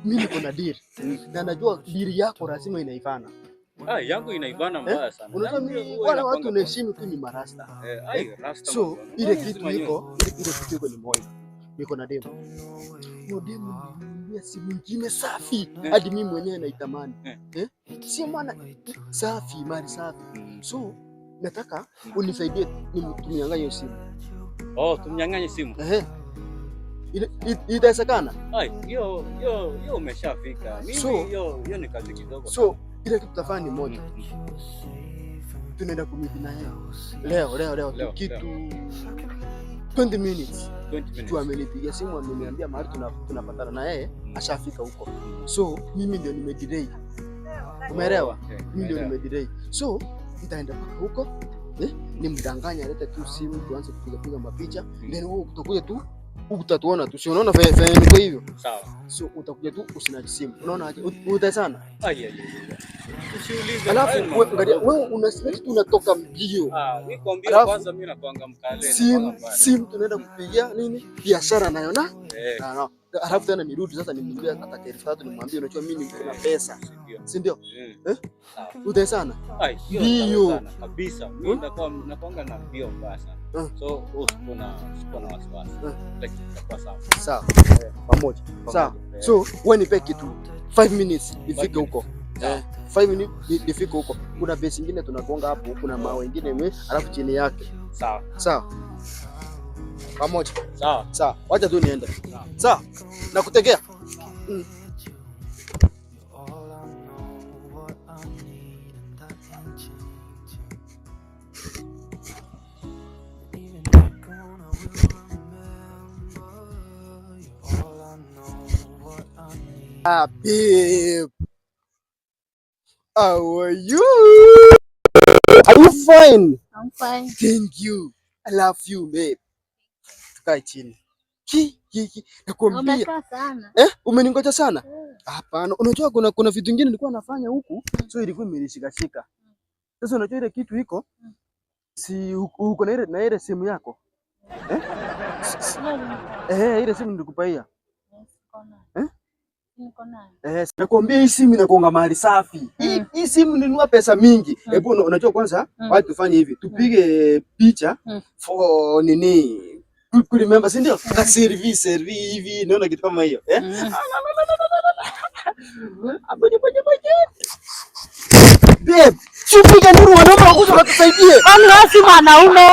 Mimi niko na deal. Na najua deal yako lazima inaivana. Yangu inaivana mbaya sana. Unajua mimi wale watu naheshimu tu ni marasta. Rasta. So ile kitu iko ni moja. Niko na demo. Hiyo demo ni simu nyingine safi. Hadi mimi mwenyewe naitamani. Si maana safi, mali safi. So nataka unisaidie tunyang'anye hiyo simu. Tumnyang'anye simu. Itawezekana? Hiyo umeshafika. Mimi hiyo ni kazi kidogo. So ile kitu tutafanya ni moja. Tunaenda kumiti na yeye. Leo kitu 20 minutes. Tu amenipigia simu ameniambia mahali tunapatana na yeye ashafika huko. So mimi ndio nimedelay. Umeelewa? Mimi ndio nimedelay. So nitaenda mpaka huko. Nimdanganya alete tu simu tuanze kupiga mapicha. Then wewe utakuja tu utatuona tu. Si unaona vile niko hivyo? Sawa. So utakuja tu usina simu. Unaona uta sana? Usiulize. Alafu wewe unasikia tunatoka mbio. Nikwambia kwanza mimi nakuanga mkale. Simu tunaenda kupigia nini? Biashara nayo na? Alafu tena nirudi sasa nimwambie atake 3 nimwambie unajua mimi niko na pesa. Si ndio? Uta sana? Hiyo kabisa. Mimi nakuanga na mbio mbaya sana. So usikuna wasiwasi. Lakini itakuwa sawa. Sawa. Pamoja. Sawa. So wewe nipe kitu 5 minutes ifike huko. 5 minutes ifike huko. Kuna base nyingine tunagonga hapo, kuna mawe mengine alafu chini yake. Sawa. Pamoja. Sawa. Wacha tu niende. Sawa. Nakutegea. Babe, how are you? Are you fine? I'm fine. Thank you. I love you, babe. Tukae chini. Nakwambia. Umekaa sana. Umeningoja sana? Hapana. Unajua kuna vitu vingine nilikuwa nafanya huku, so ilikuwa imenishikashika. Sasa unajua ile kitu iko si uko na ile simu yako? Ile simu nilikupaia. Nakwambia hii simu inakuanga mali safi. Hii simu ninunua pesa mingi. Hebu unajua kwanza wacha tufanye hivi. Tupige picha for nini? Ku remember, si ndio? Na service hivi, naona kitu kama hiyo. Babe, chupiga nuru wanaume wakuja watusaidie. Kwani wewe si mwanaume?